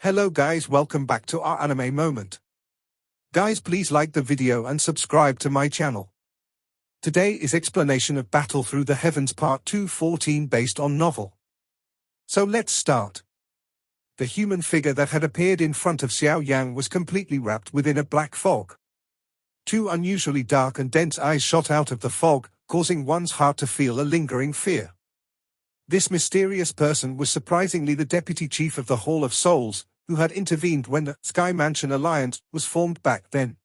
Hello guys, welcome back to our anime moment. Guys, please like the video and subscribe to my channel. Today is explanation of Battle Through the Heavens Part 214 based on novel. So let's start. The human figure that had appeared in front of Xiao Yan was completely wrapped within a black fog. Two unusually dark and dense eyes shot out of the fog, causing one's heart to feel a lingering fear. This mysterious person was surprisingly the deputy chief of the Hall of Souls, who had intervened when the Sky Mansion Alliance was formed back then.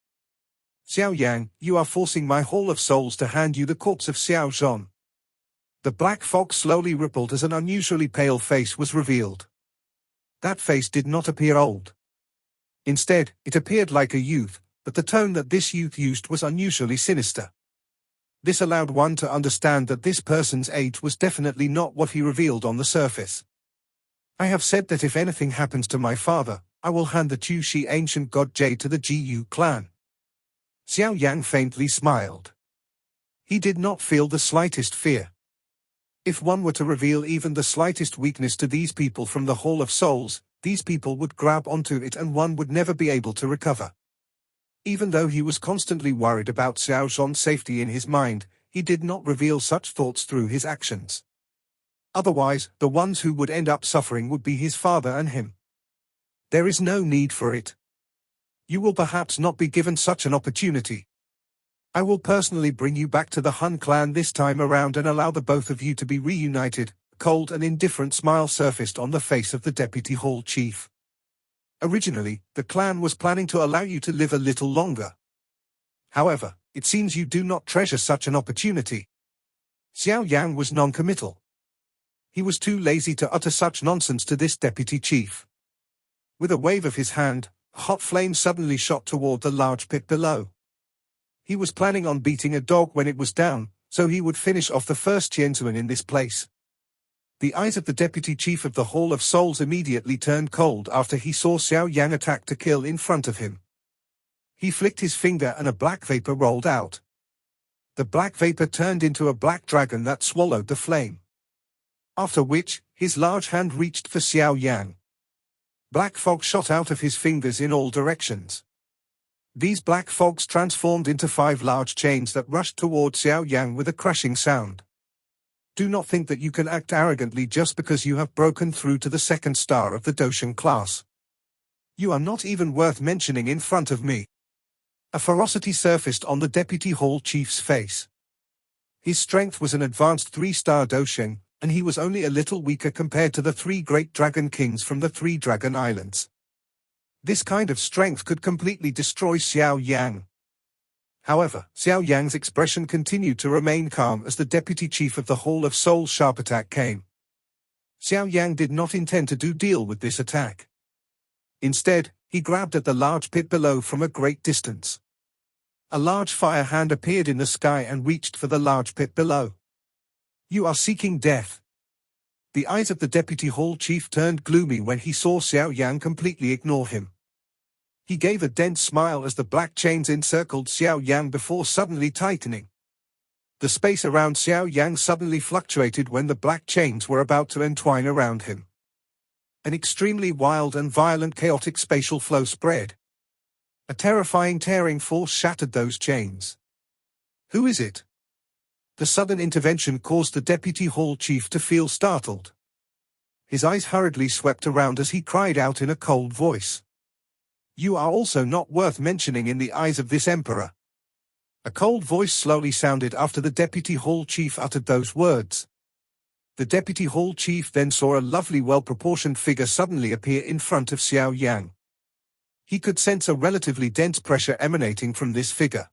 Xiao Yan, you are forcing my Hall of Souls to hand you the corpse of Xiao Zhan. The black fog slowly rippled as an unusually pale face was revealed. That face did not appear old. Instead, it appeared like a youth, but the tone that this youth used was unusually sinister. This allowed one to understand that this person's age was definitely not what he revealed on the surface. I have said that if anything happens to my father, I will hand the Chu-Shi ancient god Jade to the Gu clan. Xiao Yan faintly smiled. He did not feel the slightest fear. If one were to reveal even the slightest weakness to these people from the Hall of Souls, these people would grab onto it and one would never be able to recover. Even though he was constantly worried about Xiao Zhan's safety in his mind, he did not reveal such thoughts through his actions. Otherwise, the ones who would end up suffering would be his father and him. There is no need for it. You will perhaps not be given such an opportunity. I will personally bring you back to the Han clan this time around and allow the both of you to be reunited. A cold and indifferent smile surfaced on the face of the deputy hall chief. Originally, the clan was planning to allow you to live a little longer. However, it seems you do not treasure such an opportunity. Xiao Yan was non-committal. He was too lazy to utter such nonsense to this deputy chief. With a wave of his hand, a hot flame suddenly shot toward the large pit below. He was planning on beating a dog when it was down, so he would finish off the first Tianzuan in this place. The eyes of the deputy chief of the Hall of Souls immediately turned cold after he saw Xiao Yan attack to kill in front of him. He flicked his finger and a black vapor rolled out. The black vapor turned into a black dragon that swallowed the flame. After which, his large hand reached for Xiao Yan. Black fog shot out of his fingers in all directions. These black fogs transformed into 5 large chains that rushed toward Xiao Yan with a crashing sound. Do not think that you can act arrogantly just because you have broken through to the 2nd star of the Doshan class. You are not even worth mentioning in front of me. A ferocity surfaced on the deputy hall chief's face. His strength was an advanced 3-star Doshan, and he was only a little weaker compared to the 3 great dragon kings from the 3 dragon islands. This kind of strength could completely destroy Xiao Yan. However, Xiao Yan's expression continued to remain calm as the deputy chief of the Hall of Souls' sharp attack came. Xiao Yan did not intend to deal with this attack. Instead, he grabbed at the large pit below from a great distance. A large fire hand appeared in the sky and reached for the large pit below. You are seeking death. The eyes of the deputy hall chief turned gloomy when he saw Xiao Yan completely ignore him. He gave a dense smile as the black chains encircled Xiao Yan before suddenly tightening. The space around Xiao Yan suddenly fluctuated when the black chains were about to entwine around him. An extremely wild and violent chaotic spatial flow spread. A terrifying tearing force shattered those chains. Who is it? The sudden intervention caused the deputy hall chief to feel startled. His eyes hurriedly swept around as he cried out in a cold voice. You are also not worth mentioning in the eyes of this emperor. A cold voice slowly sounded after the deputy hall chief uttered those words. The deputy hall chief then saw a lovely well-proportioned figure suddenly appear in front of Xiao Yan. He could sense a relatively dense pressure emanating from this figure.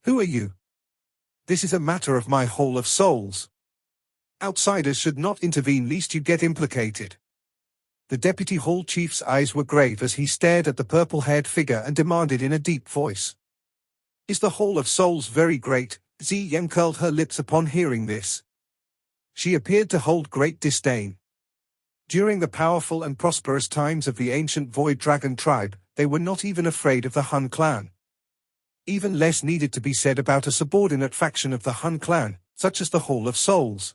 Who are you? This is a matter of my Hall of Souls. Outsiders should not intervene lest you get implicated. The deputy hall chief's eyes were grave as he stared at the purple-haired figure and demanded in a deep voice. Is the Hall of Souls very great? Ziyan curled her lips upon hearing this. She appeared to hold great disdain. During the powerful and prosperous times of the ancient Void Dragon tribe, they were not even afraid of the Han clan. Even less needed to be said about a subordinate faction of the Han clan, such as the Hall of Souls.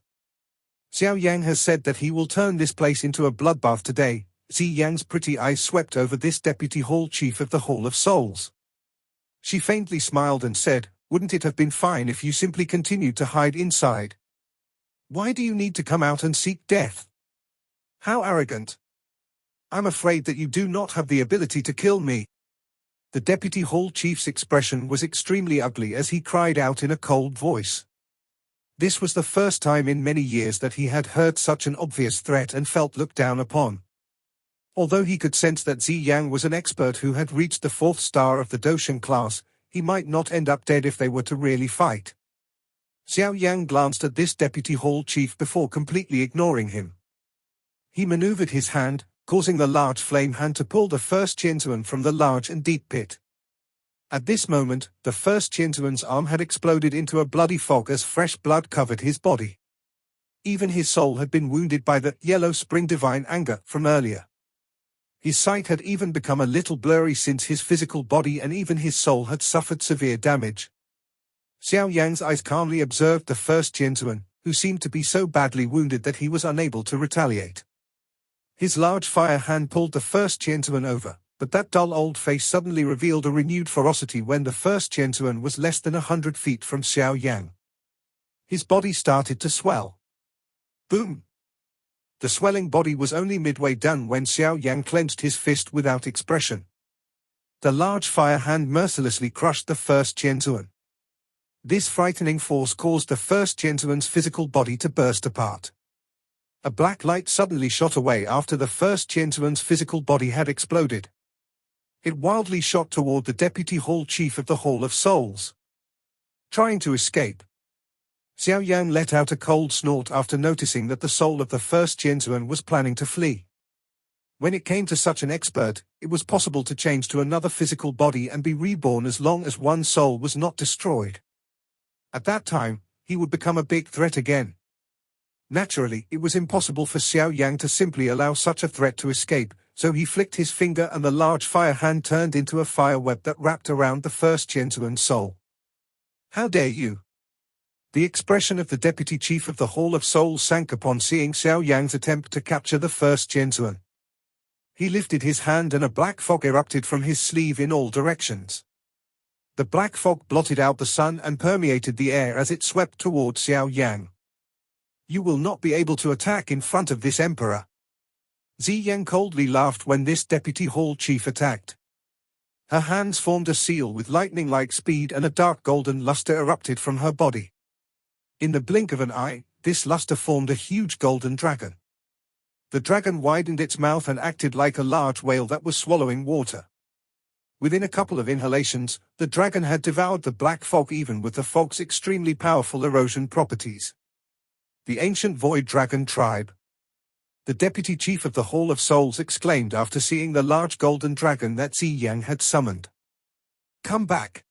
Xiao Yan has said that he will turn this place into a bloodbath today. Yang's pretty eyes swept over this Deputy Hall Chief of the Hall of Souls. She faintly smiled and said, "Wouldn't it have been fine if you simply continued to hide inside? Why do you need to come out and seek death? How arrogant. I'm afraid that you do not have the ability to kill me." The Deputy Hall Chief's expression was extremely ugly as he cried out in a cold voice. This was the first time in many years that he had heard such an obvious threat and felt looked down upon. Although he could sense that Yang was an expert who had reached the 4th star of the Doshan class, he might not end up dead if they were to really fight. Xiao Yan glanced at this Deputy Hall Chief before completely ignoring him. He maneuvered his hand, causing the large flame hand to pull the first Qianzuan from the large and deep pit. At this moment, the first Qianzuan's arm had exploded into a bloody fog as fresh blood covered his body. Even his soul had been wounded by the yellow spring divine anger from earlier. His sight had even become a little blurry since his physical body and even his soul had suffered severe damage. Xiao Yang's eyes calmly observed the first Qianzuan, who seemed to be so badly wounded that he was unable to retaliate. His large fire hand pulled the first Qianzuan over, but that dull old face suddenly revealed a renewed ferocity when the first Qianzuan was less than 100 feet from Xiao Yang. His body started to swell. Boom! The swelling body was only midway done when Xiao Yang clenched his fist without expression. The large fire hand mercilessly crushed the first Qianzuan. This frightening force caused the first Qianzuan's physical body to burst apart. A black light suddenly shot away after the first Qianzuan's physical body had exploded. It wildly shot toward the Deputy Hall Chief of the Hall of Souls. Trying to escape. Xiao Yan let out a cold snort after noticing that the soul of the first Qianzuan was planning to flee. When it came to such an expert, it was possible to change to another physical body and be reborn as long as one soul was not destroyed. At that time, he would become a big threat again. Naturally, it was impossible for Xiao Yang to simply allow such a threat to escape, so he flicked his finger and the large fire hand turned into a fire web that wrapped around the first Qianzuan's soul. "How dare you!" The expression of the Deputy Chief of the Hall of Souls sank upon seeing Xiao Yang's attempt to capture the first Qianzuan. He lifted his hand and a black fog erupted from his sleeve in all directions. The black fog blotted out the sun and permeated the air as it swept toward Xiao Yang. "You will not be able to attack in front of this emperor." Yang coldly laughed when this Deputy Hall Chief attacked. Her hands formed a seal with lightning-like speed and a dark golden luster erupted from her body. In the blink of an eye, this luster formed a huge golden dragon. The dragon widened its mouth and acted like a large whale that was swallowing water. Within a couple of inhalations, the dragon had devoured the black fog even with the fog's extremely powerful erosion properties. The ancient void dragon tribe. The Deputy Chief of the Hall of Souls exclaimed after seeing the large golden dragon that Yang had summoned. "Come back!"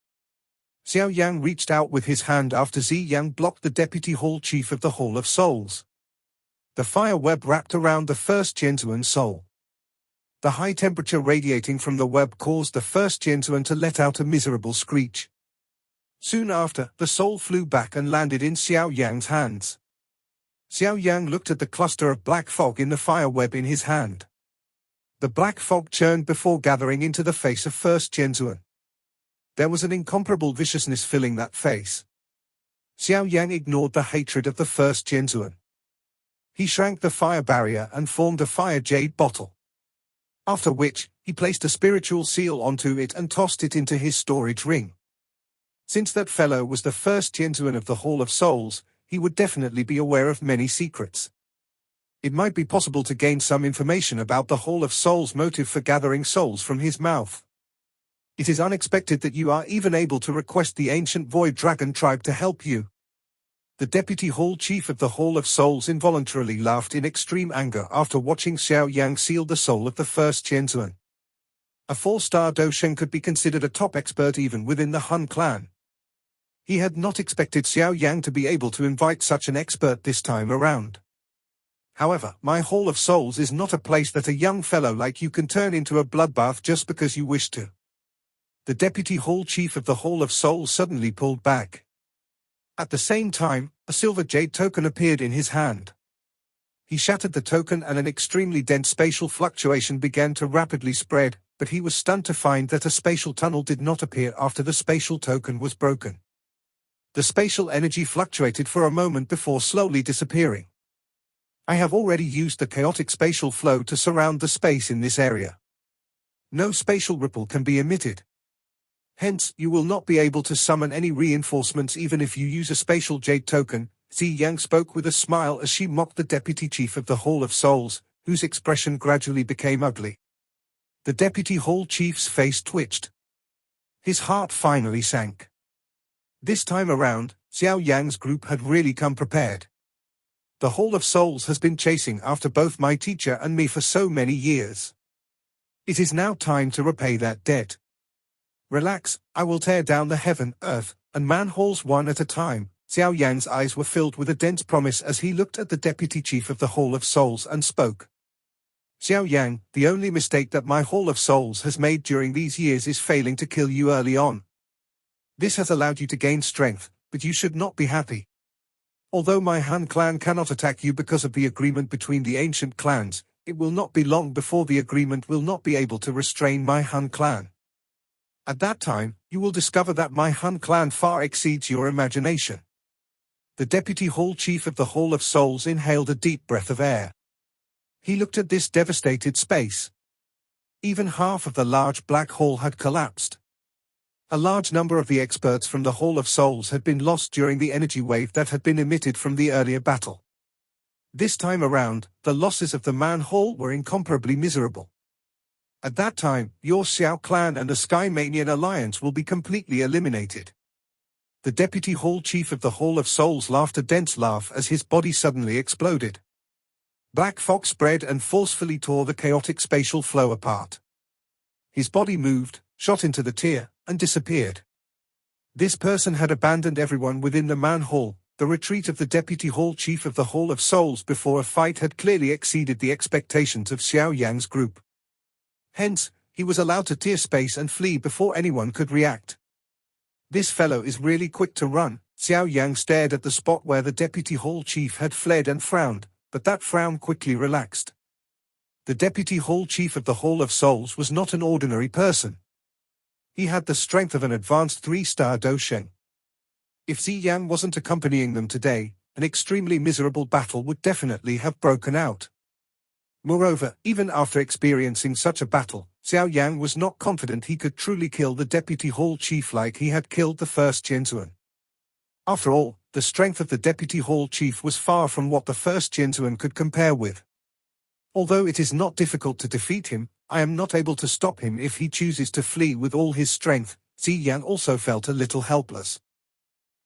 Xiao Yang reached out with his hand after Yang blocked the Deputy Hall Chief of the Hall of Souls. The fire web wrapped around the first Qianzuan's soul. The high temperature radiating from the web caused the first Qianzuan to let out a miserable screech. Soon after, the soul flew back and landed in Xiao Yang's hands. Xiao Yang looked at the cluster of black fog in the fire web in his hand. The black fog churned before gathering into the face of first Qianzuan. There was an incomparable viciousness filling that face. Xiao Yang ignored the hatred of the first Qianzuan. He shrank the fire barrier and formed a fire jade bottle. After which, he placed a spiritual seal onto it and tossed it into his storage ring. Since that fellow was the first Qianzuan of the Hall of Souls, he would definitely be aware of many secrets. It might be possible to gain some information about the Hall of Souls' motive for gathering souls from his mouth. It is unexpected that you are even able to request the ancient Void Dragon tribe to help you. The Deputy Hall Chief of the Hall of Souls involuntarily laughed in extreme anger after watching Xiao Yang seal the soul of the first Qianzuan. A 4-star Doshen could be considered a top expert even within the Han clan. He had not expected Xiao Yang to be able to invite such an expert this time around. However, my Hall of Souls is not a place that a young fellow like you can turn into a bloodbath just because you wish to. The Deputy Hall Chief of the Hall of Souls suddenly pulled back. At the same time, a silver jade token appeared in his hand. He shattered the token and an extremely dense spatial fluctuation began to rapidly spread, but he was stunned to find that a spatial tunnel did not appear after the spatial token was broken. The spatial energy fluctuated for a moment before slowly disappearing. I have already used the chaotic spatial flow to surround the space in this area. No spatial ripple can be emitted. Hence, you will not be able to summon any reinforcements even if you use a spatial jade token. Xiao Yan spoke with a smile as she mocked the deputy chief of the Hall of Souls, whose expression gradually became ugly. The deputy hall chief's face twitched. His heart finally sank. This time around, Xiao Yan's group had really come prepared. The Hall of Souls has been chasing after both my teacher and me for so many years. It is now time to repay that debt. Relax, I will tear down the heaven, earth, and man halls one at a time. Xiao Yan's eyes were filled with a dense promise as he looked at the deputy chief of the Hall of Souls and spoke. Xiao Yan, the only mistake that my Hall of Souls has made during these years is failing to kill you early on. This has allowed you to gain strength, but you should not be happy. Although my Han clan cannot attack you because of the agreement between the ancient clans, it will not be long before the agreement will not be able to restrain my Han clan. At that time, you will discover that my Han clan far exceeds your imagination. The deputy hall chief of the Hall of Souls inhaled a deep breath of air. He looked at this devastated space. Even half of the large black hole had collapsed. A large number of the experts from the Hall of Souls had been lost during the energy wave that had been emitted from the earlier battle. This time around, the losses of the Man Hall were incomparably miserable. At that time, your Xiao clan and the Sky Manian alliance will be completely eliminated. The deputy hall chief of the Hall of Souls laughed a dense laugh as his body suddenly exploded. Black fog spread and forcefully tore the chaotic spatial flow apart. His body moved, shot into the tier, and disappeared. This person had abandoned everyone within the Man Hall. The retreat of the deputy hall chief of the Hall of Souls before a fight had clearly exceeded the expectations of Xiao Yan's group. Hence, he was allowed to tear space and flee before anyone could react. This fellow is really quick to run. Xiao Yan stared at the spot where the deputy hall chief had fled and frowned, but that frown quickly relaxed. The deputy hall chief of the Hall of Souls was not an ordinary person. He had the strength of an advanced 3-star Dosheng. If Xiao Yan wasn't accompanying them today, an extremely miserable battle would definitely have broken out. Moreover, even after experiencing such a battle, Xiao Yan was not confident he could truly kill the deputy hall chief like he had killed the first Jianzuan. After all, the strength of the deputy hall chief was far from what the first Jianzuan could compare with. Although it is not difficult to defeat him, I am not able to stop him if he chooses to flee with all his strength. Xiao Yan also felt a little helpless.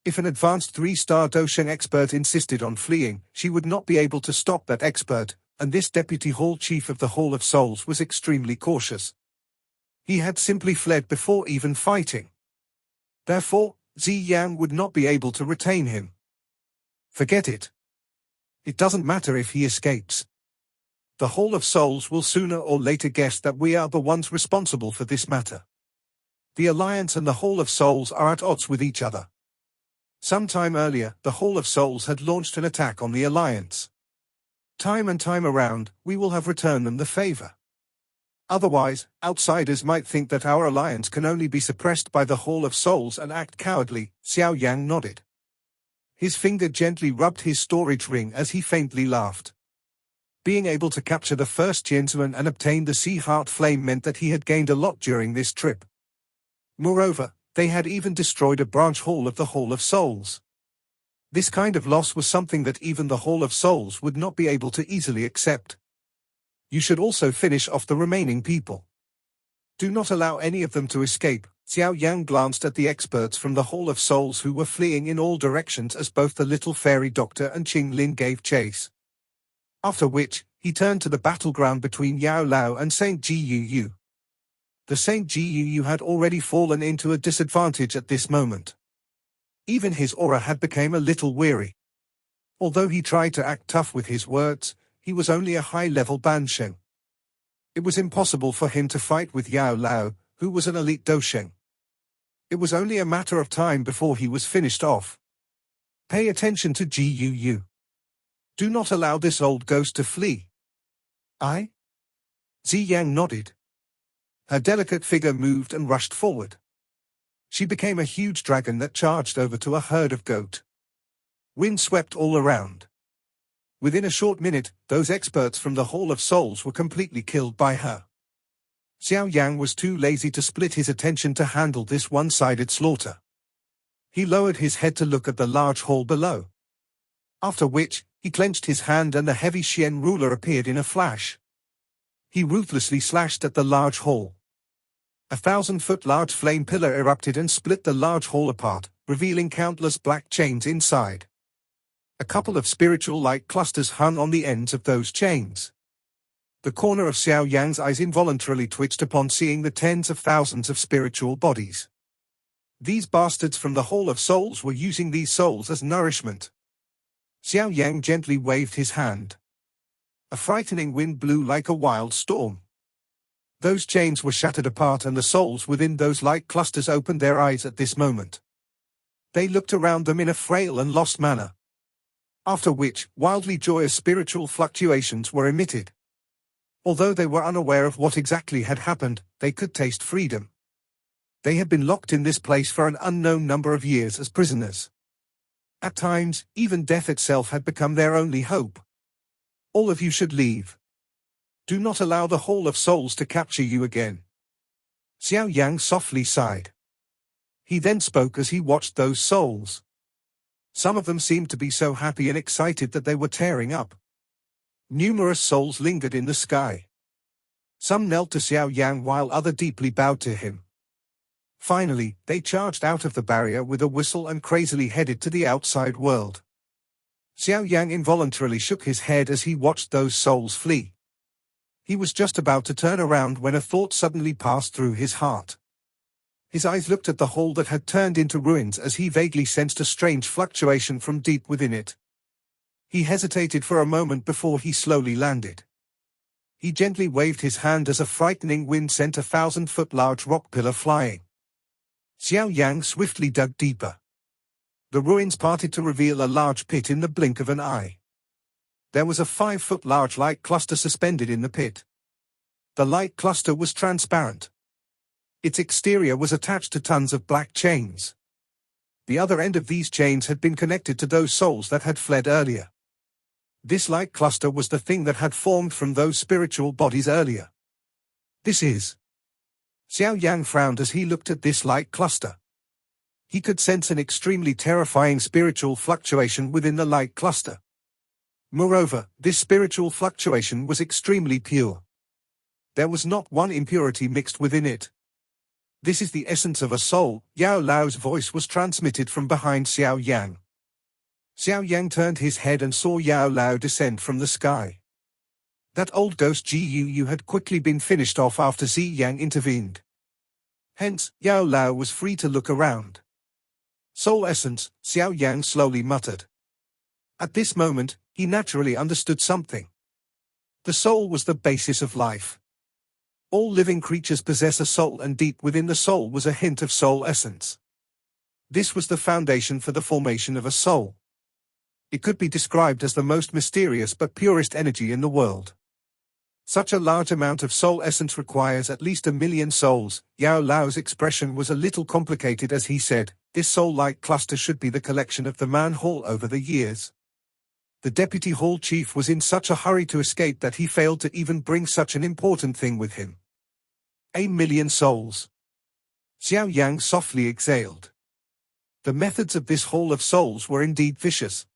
If an advanced 3-star Dosheng expert insisted on fleeing, she would not be able to stop that expert, and this deputy hall chief of the Hall of Souls was extremely cautious. He had simply fled before even fighting. Therefore, Xiao Yan would not be able to retain him. Forget it. It doesn't matter if he escapes. The Hall of Souls will sooner or later guess that we are the ones responsible for this matter. The Alliance and the Hall of Souls are at odds with each other. Some time earlier, the Hall of Souls had launched an attack on the Alliance. Time and time around, we will have returned them the favor. Otherwise, outsiders might think that our alliance can only be suppressed by the Hall of Souls and act cowardly. Xiao Yan nodded. His finger gently rubbed his storage ring as he faintly laughed. Being able to capture the first Jianzuan and obtain the Sea Heart Flame meant that he had gained a lot during this trip. Moreover, they had even destroyed a branch hall of the Hall of Souls. This kind of loss was something that even the Hall of Souls would not be able to easily accept. You should also finish off the remaining people. Do not allow any of them to escape. Xiao Yan glanced at the experts from the Hall of Souls who were fleeing in all directions as both the little fairy doctor and Qing Lin gave chase. After which, he turned to the battleground between Yao Lao and Saint Jiyu. The Saint Jiyu had already fallen into a disadvantage at this moment. Even his aura had become a little weary. Although he tried to act tough with his words, he was only a high-level Bansheng. It was impossible for him to fight with Yao Lao, who was an elite Dosheng. It was only a matter of time before he was finished off. Pay attention to Jiyu. Do not allow this old ghost to flee. I? Xiao Yan nodded. Her delicate figure moved and rushed forward. She became a huge dragon that charged over to a herd of goat. Wind swept all around. Within a short minute, those experts from the Hall of Souls were completely killed by her. Xiao Yan was too lazy to split his attention to handle this one-sided slaughter. He lowered his head to look at the large hall below. After which, he clenched his hand and the heavy Xian ruler appeared in a flash. He ruthlessly slashed at the large hall. 1,000-foot large flame pillar erupted and split the large hall apart, revealing countless black chains inside. A couple of spiritual light clusters hung on the ends of those chains. The corner of Xiao Yan's eyes involuntarily twitched upon seeing the tens of thousands of spiritual bodies. These bastards from the Hall of Souls were using these souls as nourishment. Xiao Yan gently waved his hand. A frightening wind blew like a wild storm. Those chains were shattered apart and the souls within those light clusters opened their eyes at this moment. They looked around them in a frail and lost manner. After which, wildly joyous spiritual fluctuations were emitted. Although they were unaware of what exactly had happened, they could taste freedom. They had been locked in this place for an unknown number of years as prisoners. At times, even death itself had become their only hope. All of you should leave. Do not allow the Hall of Souls to capture you again. Xiao Yan softly sighed. He then spoke as he watched those souls. Some of them seemed to be so happy and excited that they were tearing up. Numerous souls lingered in the sky. Some knelt to Xiao Yan while others deeply bowed to him. Finally, they charged out of the barrier with a whistle and crazily headed to the outside world. Xiao Yan involuntarily shook his head as he watched those souls flee. He was just about to turn around when a thought suddenly passed through his heart. His eyes looked at the hall that had turned into ruins as he vaguely sensed a strange fluctuation from deep within it. He hesitated for a moment before he slowly landed. He gently waved his hand as a frightening wind sent a 1,000-foot large rock pillar flying. Xiao Yan swiftly dug deeper. The ruins parted to reveal a large pit in the blink of an eye. There was a 5-foot large light cluster suspended in the pit. The light cluster was transparent. Its exterior was attached to tons of black chains. The other end of these chains had been connected to those souls that had fled earlier. This light cluster was the thing that had formed from those spiritual bodies earlier. This is... Xiao Yan frowned as he looked at this light cluster. He could sense an extremely terrifying spiritual fluctuation within the light cluster. Moreover, this spiritual fluctuation was extremely pure. There was not one impurity mixed within it. This is the essence of a soul, Yao Lao's voice was transmitted from behind Xiao Yan. Xiao Yan turned his head and saw Yao Lao descend from the sky. That old ghost Gu had quickly been finished off after Xiao Yan intervened. Hence, Yao Lao was free to look around. Soul essence, Xiao Yan slowly muttered. At this moment, he naturally understood something. The soul was the basis of life. All living creatures possess a soul and deep within the soul was a hint of soul essence. This was the foundation for the formation of a soul. It could be described as the most mysterious but purest energy in the world. Such a large amount of soul essence requires at least 1 million souls. Yao Lao's expression was a little complicated as he said, this soul-like cluster should be the collection of the man hall over the years. The deputy hall chief was in such a hurry to escape that he failed to even bring such an important thing with him. 1 million souls. Xiao Yang softly exhaled. The methods of this hall of souls were indeed vicious.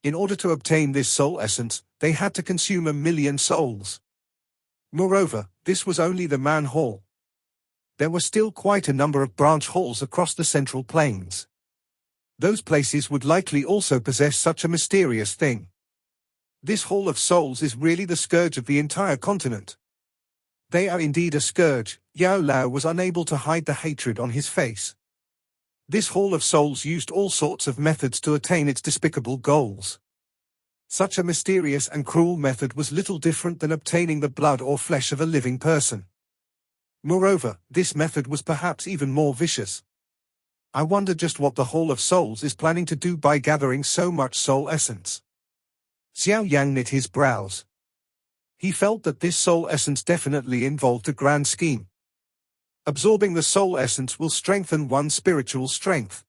In order to obtain this soul essence, they had to consume 1 million souls. Moreover, this was only the man hall. There were still quite a number of branch halls across the central plains. Those places would likely also possess such a mysterious thing. This Hall of Souls is really the scourge of the entire continent. They are indeed a scourge. Yao Lao was unable to hide the hatred on his face. This Hall of Souls used all sorts of methods to attain its despicable goals. Such a mysterious and cruel method was little different than obtaining the blood or flesh of a living person. Moreover, this method was perhaps even more vicious. I wonder just what the Hall of Souls is planning to do by gathering so much soul essence. Xiao Yan knit his brows. He felt that this soul essence definitely involved a grand scheme. Absorbing the soul essence will strengthen one's spiritual strength.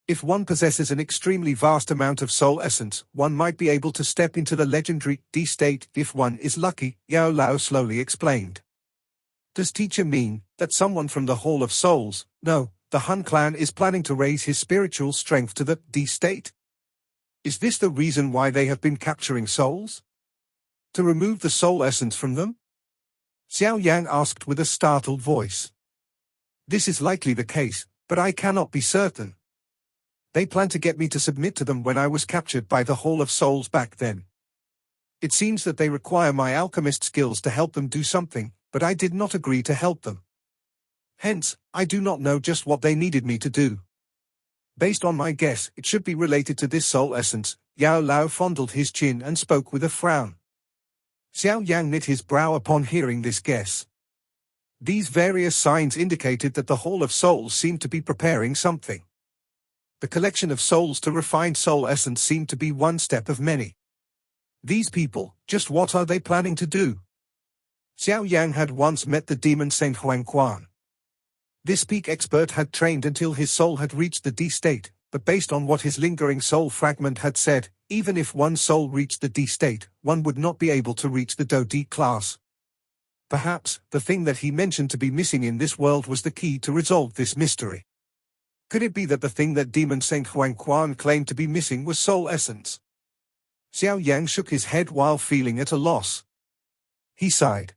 If one possesses an extremely vast amount of soul essence, one might be able to step into the legendary D state if one is lucky, Yao Lao slowly explained. Does teacher mean that someone from the Hall of Souls, no, the Han clan is planning to raise his spiritual strength to the D state? Is this the reason why they have been capturing souls? To remove the soul essence from them? Xiao Yan asked with a startled voice. This is likely the case, but I cannot be certain. They planned to get me to submit to them when I was captured by the Hall of Souls back then. It seems that they require my alchemist skills to help them do something, but I did not agree to help them. Hence, I do not know just what they needed me to do. Based on my guess, it should be related to this soul essence. Yao Lao fondled his chin and spoke with a frown. Xiao Yang knit his brow upon hearing this guess. These various signs indicated that the Hall of Souls seemed to be preparing something. The collection of souls to refine soul essence seemed to be one step of many. These people, just what are they planning to do? Xiao Yang had once met the demon Saint Huangquan. This peak expert had trained until his soul had reached the D state, but based on what his lingering soul fragment had said, even if one soul reached the D state, one would not be able to reach the Do D class. Perhaps, the thing that he mentioned to be missing in this world was the key to resolve this mystery. Could it be that the thing that demon Saint Huangquan claimed to be missing was soul essence? Xiao Yang shook his head while feeling at a loss. He sighed.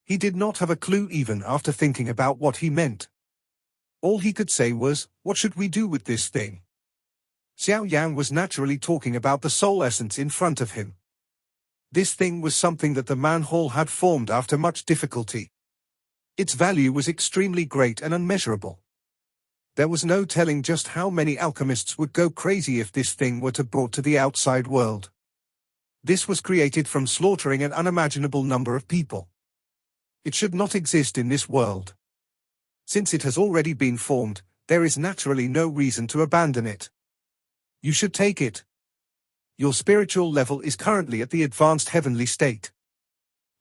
He did not have a clue even after thinking about what he meant. All he could say was, what should we do with this thing? Xiao Yang was naturally talking about the soul essence in front of him. This thing was something that the man-hall had formed after much difficulty. Its value was extremely great and unmeasurable. There was no telling just how many alchemists would go crazy if this thing were to be brought to the outside world. This was created from slaughtering an unimaginable number of people. It should not exist in this world. Since it has already been formed, there is naturally no reason to abandon it. You should take it. Your spiritual level is currently at the advanced heavenly state.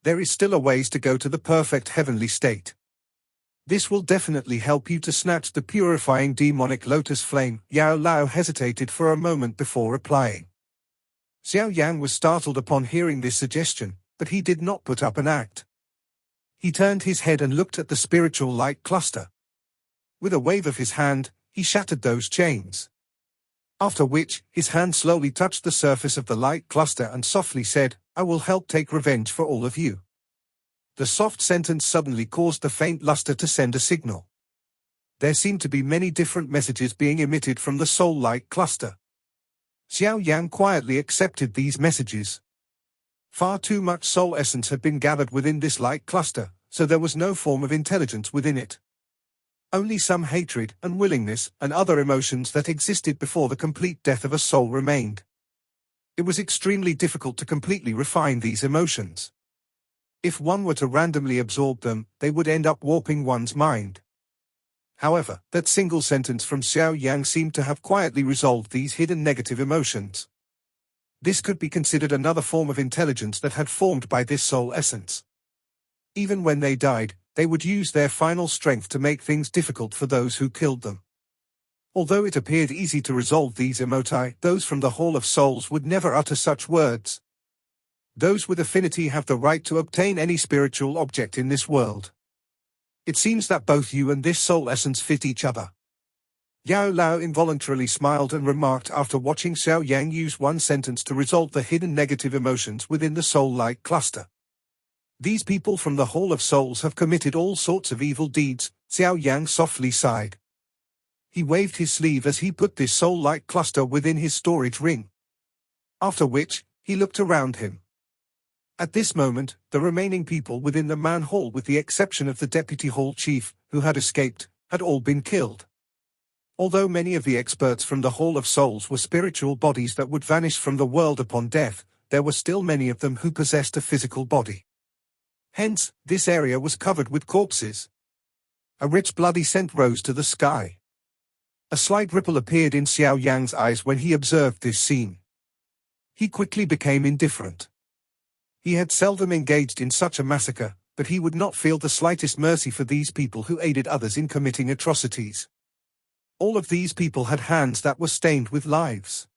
There is still a ways to go to the perfect heavenly state. This will definitely help you to snatch the purifying demonic lotus flame. Yao Lao hesitated for a moment before replying. Xiao Yang was startled upon hearing this suggestion, but he did not put up an act. He turned his head and looked at the spiritual light cluster. With a wave of his hand, he shattered those chains. After which, his hand slowly touched the surface of the light cluster and softly said, I will help take revenge for all of you. The soft sentence suddenly caused the faint luster to send a signal. There seemed to be many different messages being emitted from the soul light cluster. Xiao Yan quietly accepted these messages. Far too much soul essence had been gathered within this light cluster, so there was no form of intelligence within it. Only some hatred, unwillingness, and other emotions that existed before the complete death of a soul remained. It was extremely difficult to completely refine these emotions. If one were to randomly absorb them, they would end up warping one's mind. However, that single sentence from Xiao Yang seemed to have quietly resolved these hidden negative emotions. This could be considered another form of intelligence that had formed by this soul essence. Even when they died, they would use their final strength to make things difficult for those who killed them. Although it appeared easy to resolve these emoti, those from the Hall of Souls would never utter such words. Those with affinity have the right to obtain any spiritual object in this world. It seems that both you and this soul essence fit each other. Yao Lao involuntarily smiled and remarked after watching Xiao Yang use one sentence to resolve the hidden negative emotions within the soul-like cluster. These people from the Hall of Souls have committed all sorts of evil deeds. Xiao Yang softly sighed. He waved his sleeve as he put this soul-like cluster within his storage ring. After which, he looked around him. At this moment, the remaining people within the man hall, with the exception of the deputy hall chief, who had escaped, had all been killed. Although many of the experts from the Hall of Souls were spiritual bodies that would vanish from the world upon death, there were still many of them who possessed a physical body. Hence, this area was covered with corpses. A rich bloody scent rose to the sky. A slight ripple appeared in Xiao Yang's eyes when he observed this scene. he quickly became indifferent. He had seldom engaged in such a massacre, but he would not feel the slightest mercy for these people who aided others in committing atrocities. All of these people had hands that were stained with lives.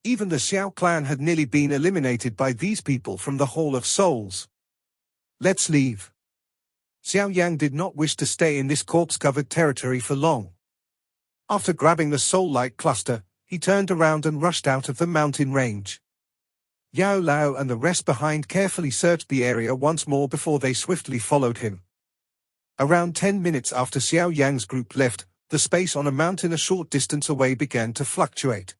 Even the Xiao clan had nearly been eliminated by these people from the Hall of Souls. Let's leave. Xiao Yan did not wish to stay in this corpse-covered territory for long. After grabbing the soul-like cluster, he turned around and rushed out of the mountain range. Yao Lao and the rest behind carefully searched the area once more before they swiftly followed him. Around 10 minutes after Xiao Yan's group left, the space on a mountain a short distance away began to fluctuate.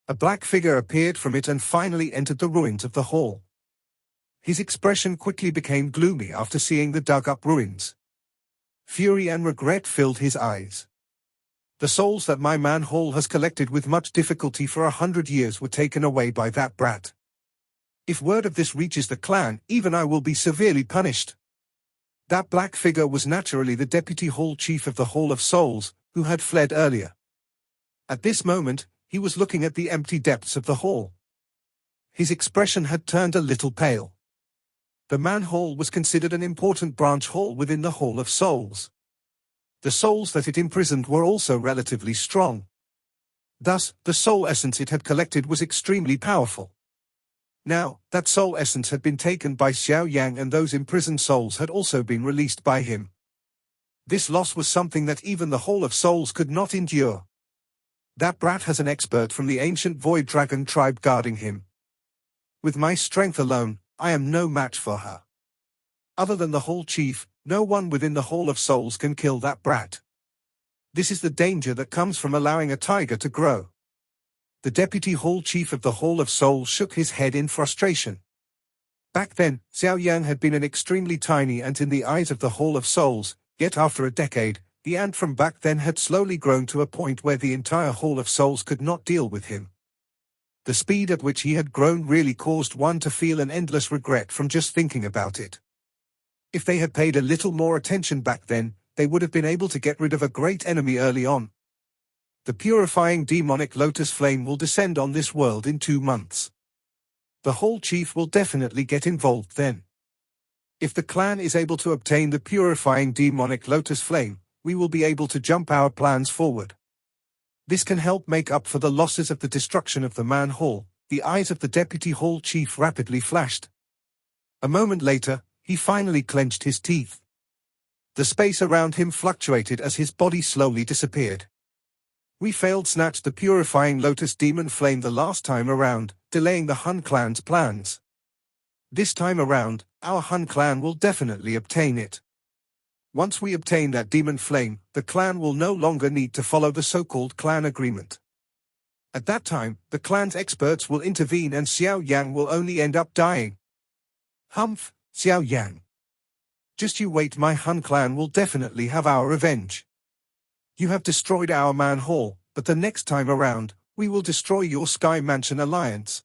A black figure appeared from it and finally entered the ruins of the hall. His expression quickly became gloomy after seeing the dug-up ruins. Fury and regret filled his eyes. The souls that my man Hall has collected with much difficulty for 100 years were taken away by that brat. If word of this reaches the clan, even I will be severely punished. That black figure was naturally the deputy hall chief of the Hall of Souls, who had fled earlier. At this moment, he was looking at the empty depths of the hall. His expression had turned a little pale. The man hall was considered an important branch hall within the Hall of Souls. The souls that it imprisoned were also relatively strong. Thus, the soul essence it had collected was extremely powerful. Now, that soul essence had been taken by Xiao Yan and those imprisoned souls had also been released by him. This loss was something that even the Hall of Souls could not endure. That brat has an expert from the ancient Void Dragon tribe guarding him. With my strength alone, I am no match for her. Other than the Hall Chief, no one within the Hall of Souls can kill that brat. This is the danger that comes from allowing a tiger to grow. The Deputy Hall Chief of the Hall of Souls shook his head in frustration. Back then, Xiao Yan had been an extremely tiny ant in the eyes of the Hall of Souls, yet after a decade, the ant from back then had slowly grown to a point where the entire Hall of Souls could not deal with him. The speed at which he had grown really caused one to feel an endless regret from just thinking about it. If they had paid a little more attention back then, they would have been able to get rid of a great enemy early on. The purifying demonic lotus flame will descend on this world in 2 months. The Hall Chief will definitely get involved then. If the clan is able to obtain the purifying demonic lotus flame, we will be able to jump our plans forward. This can help make up for the losses of the destruction of the Man Hall. The eyes of the Deputy Hall Chief rapidly flashed. A moment later, he finally clenched his teeth. The space around him fluctuated as his body slowly disappeared. We failed snatch the purifying lotus demon flame the last time around, delaying the Hun clan's plans. This time around, our Hun clan will definitely obtain it. Once we obtain that demon flame, the clan will no longer need to follow the so-called clan agreement. At that time, the clan's experts will intervene and Xiao Yan will only end up dying. Humph, Xiao Yan. Just you wait, my Hun clan will definitely have our revenge. You have destroyed our Man Hall, but the next time around, we will destroy your Sky Mansion alliance.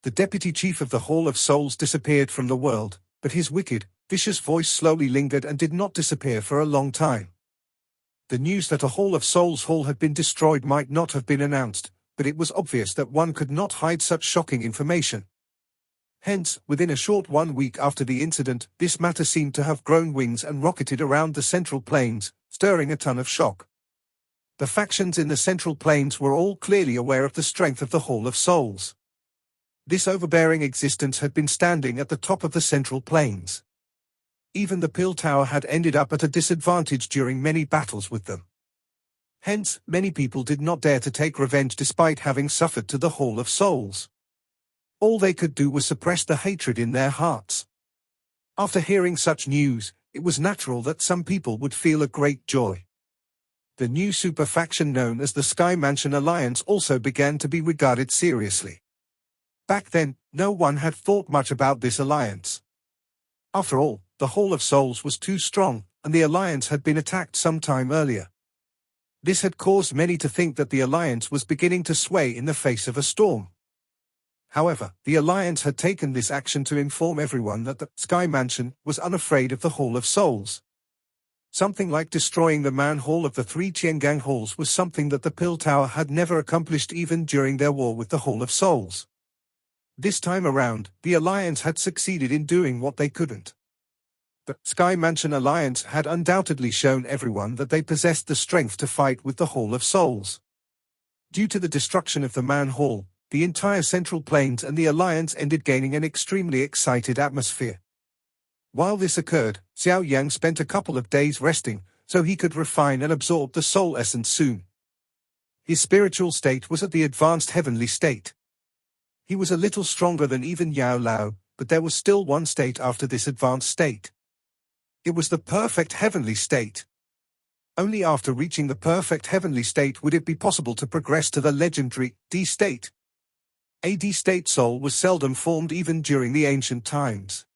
The deputy chief of the Hall of Souls disappeared from the world, but his wicked, vicious voice slowly lingered and did not disappear for a long time. The news that a Hall of Souls hall had been destroyed might not have been announced, but it was obvious that one could not hide such shocking information. Hence, within a short 1 week after the incident, this matter seemed to have grown wings and rocketed around the Central Plains, stirring a ton of shock. The factions in the Central Plains were all clearly aware of the strength of the Hall of Souls. This overbearing existence had been standing at the top of the Central Plains. Even the Pill Tower had ended up at a disadvantage during many battles with them. Hence, many people did not dare to take revenge despite having suffered to the Hall of Souls. All they could do was suppress the hatred in their hearts. After hearing such news, it was natural that some people would feel a great joy. The new super faction known as the Sky Mansion Alliance also began to be regarded seriously. Back then, no one had thought much about this alliance. After all, the Hall of Souls was too strong, and the alliance had been attacked some time earlier. This had caused many to think that the alliance was beginning to sway in the face of a storm. However, the alliance had taken this action to inform everyone that the Sky Mansion was unafraid of the Hall of Souls. Something like destroying the Man Hall of the 3 Tiangang Halls was something that the Pill Tower had never accomplished even during their war with the Hall of Souls. This time around, the Alliance had succeeded in doing what they couldn't. The Sky Mansion Alliance had undoubtedly shown everyone that they possessed the strength to fight with the Hall of Souls. Due to the destruction of the Man Hall, the entire Central Plains and the Alliance ended gaining an extremely excited atmosphere. While this occurred, Xiao Yan spent a couple of days resting, so he could refine and absorb the soul essence soon. His spiritual state was at the advanced heavenly state. He was a little stronger than even Yao Lao, but there was still one state after this advanced state. It was the perfect heavenly state. Only after reaching the perfect heavenly state would it be possible to progress to the legendary D state. A D state soul was seldom formed even during the ancient times.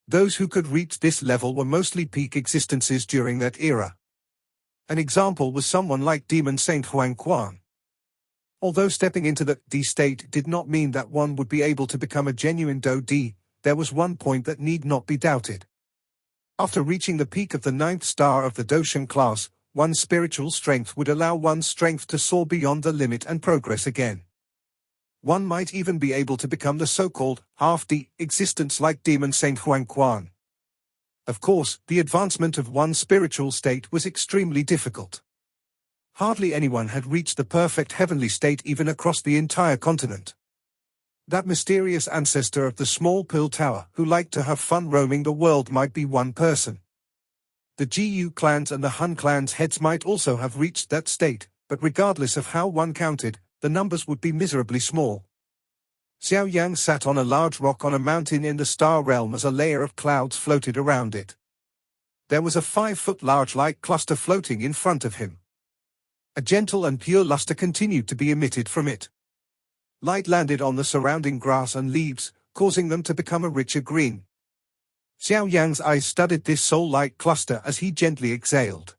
Those who could reach this level were mostly peak existences during that era. An example was someone like Demon Saint Huang Quan. Although stepping into the D state did not mean that one would be able to become a genuine Do D, there was one point that need not be doubted. After reaching the peak of the 9th star of the Doshan class, one's spiritual strength would allow one's strength to soar beyond the limit and progress again. One might even be able to become the so-called half-D existence like Demon Saint Huang Quan. Of course, the advancement of one's spiritual state was extremely difficult. Hardly anyone had reached the perfect heavenly state even across the entire continent. That mysterious ancestor of the small pill tower who liked to have fun roaming the world might be one person. The GU clans and the Hun clans heads might also have reached that state, but regardless of how one counted, the numbers would be miserably small. Xiao Yang sat on a large rock on a mountain in the star realm as a layer of clouds floated around it. There was a 5-foot large light cluster floating in front of him. A gentle and pure luster continued to be emitted from it. Light landed on the surrounding grass and leaves, causing them to become a richer green. Xiao Yang's eyes studied this soul-light cluster as he gently exhaled.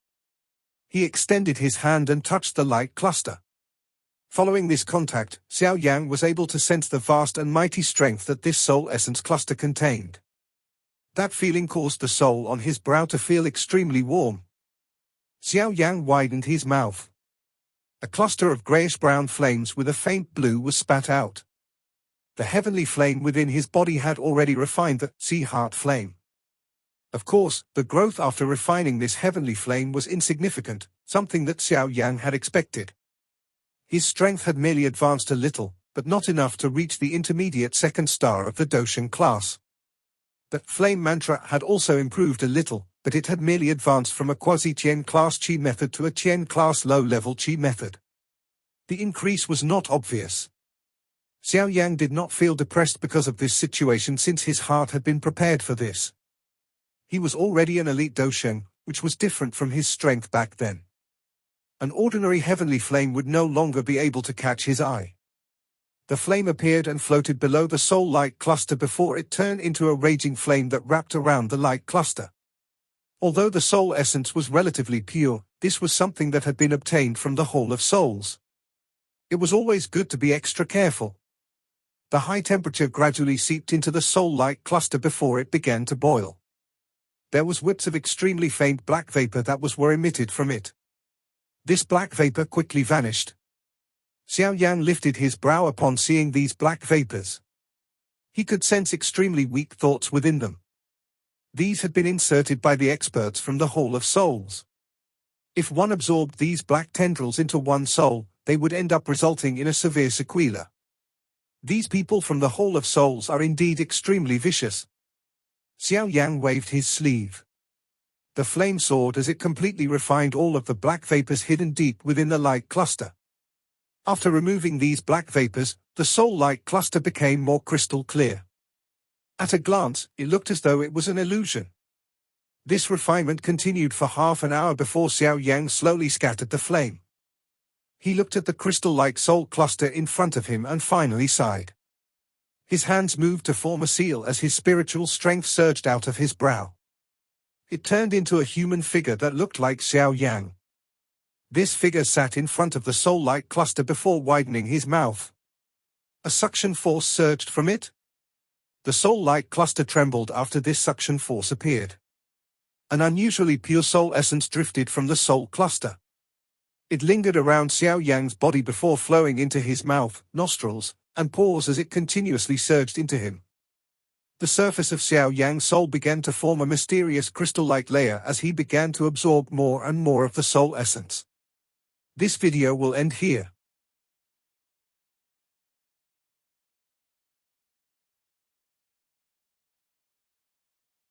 He extended his hand and touched the light cluster. Following this contact, Xiao Yang was able to sense the vast and mighty strength that this soul essence cluster contained. That feeling caused the soul on his brow to feel extremely warm. Xiao Yang widened his mouth. A cluster of grayish-brown flames with a faint blue was spat out. The heavenly flame within his body had already refined the sea heart flame. Of course, the growth after refining this heavenly flame was insignificant, something that Xiao Yang had expected. His strength had merely advanced a little, but not enough to reach the intermediate 2nd star of the Doshan class. The flame mantra had also improved a little, but it had merely advanced from a quasi-Qian class Qi method to a Qian class low-level Qi method. The increase was not obvious. Xiao Yang did not feel depressed because of this situation since his heart had been prepared for this. He was already an elite Doshan, which was different from his strength back then. An ordinary heavenly flame would no longer be able to catch his eye. The flame appeared and floated below the soul light cluster before it turned into a raging flame that wrapped around the light cluster. Although the soul essence was relatively pure, this was something that had been obtained from the Hall of Souls. It was always good to be extra careful. The high temperature gradually seeped into the soul light cluster before it began to boil. There was whips of extremely faint black vapor that were emitted from it. This black vapor quickly vanished. Xiao Yan lifted his brow upon seeing these black vapors. He could sense extremely weak thoughts within them. These had been inserted by the experts from the Hall of Souls. If one absorbed these black tendrils into one soul, they would end up resulting in a severe sequela. These people from the Hall of Souls are indeed extremely vicious. Xiao Yang waved his sleeve. The flame soared as it completely refined all of the black vapors hidden deep within the light cluster. After removing these black vapors, the soul light cluster became more crystal clear. At a glance, it looked as though it was an illusion. This refinement continued for half an hour before Xiao Yang slowly scattered the flame. He looked at the crystal-like soul cluster in front of him and finally sighed. His hands moved to form a seal as his spiritual strength surged out of his brow. It turned into a human figure that looked like Xiao Yang. This figure sat in front of the soul-like cluster before widening his mouth. A suction force surged from it. The soul-like cluster trembled after this suction force appeared. An unusually pure soul essence drifted from the soul cluster. It lingered around Xiao Yang's body before flowing into his mouth, nostrils, and pause as it continuously surged into him. The surface of Xiao Yan's soul began to form a mysterious crystal-like layer as he began to absorb more and more of the soul essence. This video will end here.